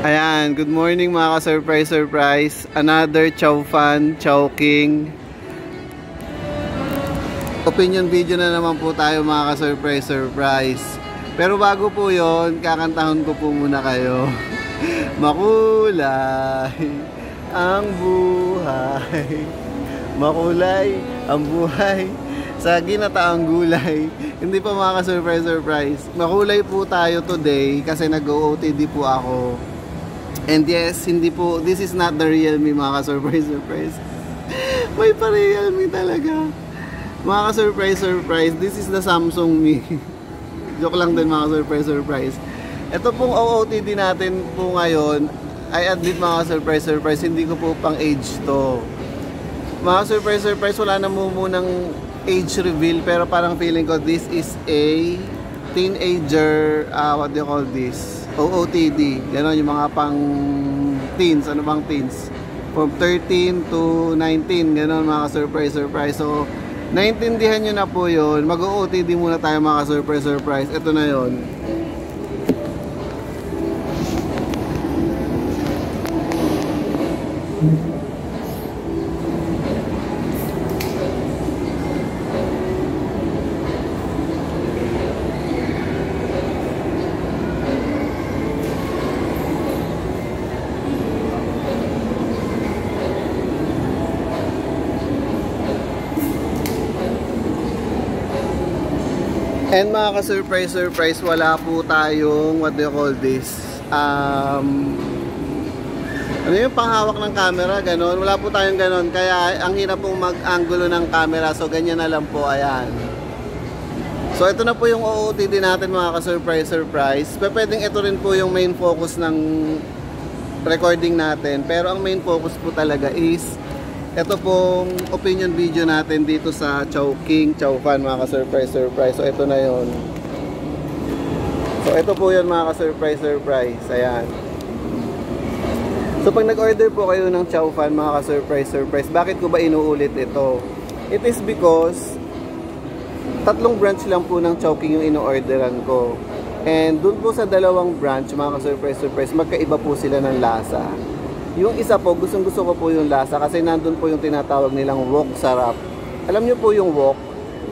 Ayan, good morning mga ka-surprise. Another Chow fan, Chow King. Opinion video na naman po tayo mga ka-surprise. Pero bago po yon, kakantahon ko po muna kayo. Makulay ang buhay, makulay ang buhay sa ginataang gulay. Hindi pa mga ka-surprise. Makulay po tayo today kasi nag-OOTD po ako. And yes, hindi po, this is not the Realme mga ka-surprise. May pa-Realme talaga. Mga ka-surprise, this is the Samsung Mi. Joke lang din mga ka-surprise. Ito pong OOTD natin po ngayon, I admit mga ka-surprise, hindi ko po pang age to. Mga ka-surprise, wala na munang age reveal, pero parang feeling ko this is a teenager, what do you call this? OOTD, gano'n yung mga pang teens, ano bang teens? From 13 to 19, gano'n mga ka-surprise. So, naintindihan nyo na po yun. Mag-OOTD muna tayo mga ka-surprise. Ito na yun. And mga ka-surprise, wala po tayong, what do you call this? Ano yung panghawak ng camera, ganon? Wala po tayong ganon, kaya ang hirap pong mag-angulo ng camera, so ganyan na lang po, ayan. So ito na po yung OOTD natin mga ka-surprise. Pwedeng ito rin po yung main focus ng recording natin, pero ang main focus po talaga is ito pong opinion video natin dito sa Chow King, Chow fan mga ka-surprise. So ito na yon. So ito po yun mga ka-surprise. Ayan. So pag nag-order po kayo ng Chow fan mga ka-surprise, bakit ko ba inuulit ito? It is because tatlong branch lang po ng Chow King yung ino-orderan ko. And dun po sa dalawang branch mga ka-surprise, magkaiba po sila ng lasa. Yung isa po, gustong-gusto ko po yung lasa kasi nandun po yung tinatawag nilang wok sarap. Alam nyo po yung wok,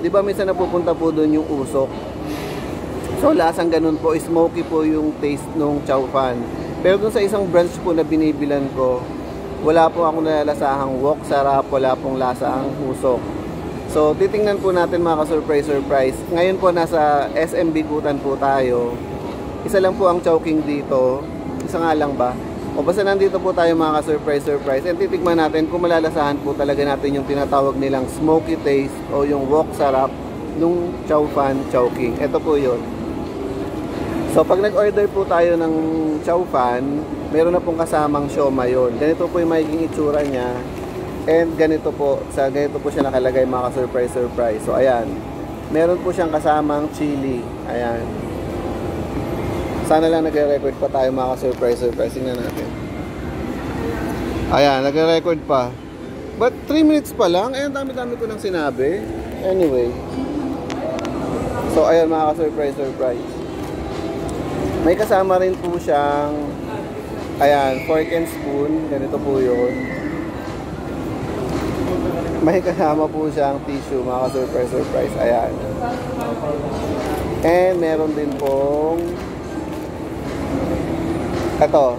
di ba minsan napupunta po doon yung usok. So lasang ganun po, smoky po yung taste nung Chow fan. Pero dun sa isang branch po na binibilan ko, wala po akong nalasahang wok sarap, wala pong lasang usok. So titingnan po natin mga ka-surprise. Ngayon po nasa SM Bikutan po tayo. Isa lang po ang Chow King dito, isa nga lang ba? O basta nandito po tayo mga ka-surprise. And titikman natin kung malalasahan po talaga natin yung tinatawag nilang smoky taste o yung wok sarap nung Chow fan, Chow King. Ito po yun. So pag nag-order po tayo ng Chow fan, meron na pong kasamang siomai yun. Ganito po yung magiging itsura niya. And ganito po siya nakalagay mga ka-surprise. So ayan. Meron po siyang kasamang chili. Ayan. Sana lang nagre-record pa tayo mga ka-surprise. Tingnan natin. Ayan, nagre-record pa. But 3 minutes pa lang. Ayan, dami-dami ko nang sinabi. Anyway. So, ayan mga ka-surprise. May kasama rin po siyang ayan, fork and spoon. Ganito po yun. May kasama po siyang tissue mga ka-surprise. Ayan. And meron din pong ito,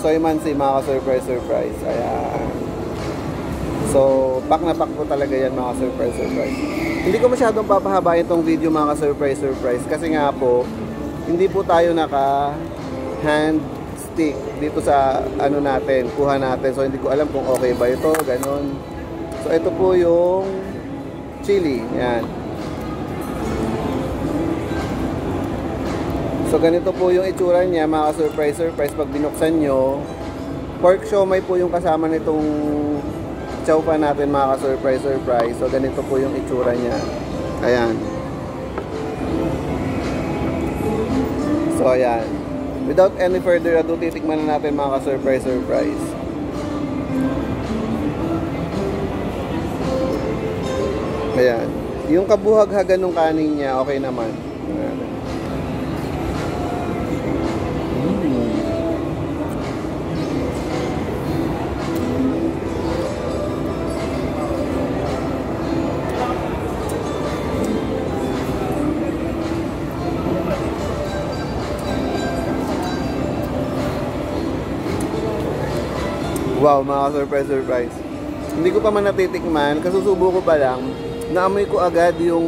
soy mansi mga ka-surprise. Ayan. So, pack na pack po talaga yan mga ka-surprise. Hindi ko masyadong papahabain itong video mga ka-surprise. Kasi nga po, hindi po tayo naka hand stick dito sa ano natin, kuha natin. So, hindi ko alam kung okay ba ito, ganon. So, ito po yung chili. Ayan. So ganito po yung itsura niya mga ka-surprise. Pag binuksan nyo, pork siomai po yung kasama nitong Chow fan natin mga ka-surprise. So ganito po yung itsura niya. Ayan. So ayan. Without any further ado, titikman na natin mga ka-surprise. Ayan. Yung kabuhag-hagan ng kanin niya, okay naman. Ayan. Wow, mga surprise. Hindi ko pa man natitikman, kasusubo ko pa lang. Naamoy ko agad yung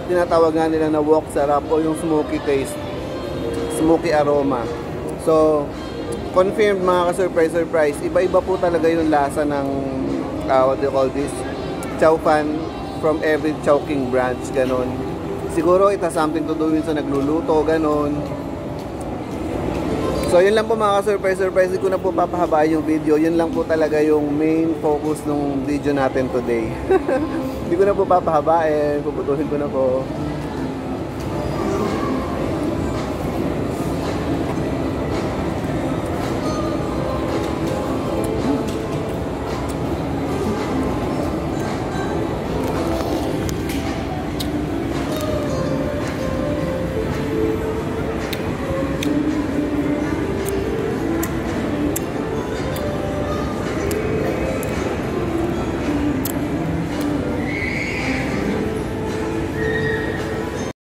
tinatawag nga nila na wok sarap o yung smoky taste, smoky aroma. So, confirmed mga ka-surprise. Iba-iba po talaga yung lasa ng, what do you call this? Chow fan from every Chowking branch, ganon. Siguro it has something to do with sa nagluluto, ganon. So yun lang po mga ka-surprise. Hindi ko na po papahabain yung video. Yun lang po talaga yung main focus ng video natin today. Hindi ko na po papahabain. Puputulin ko na po.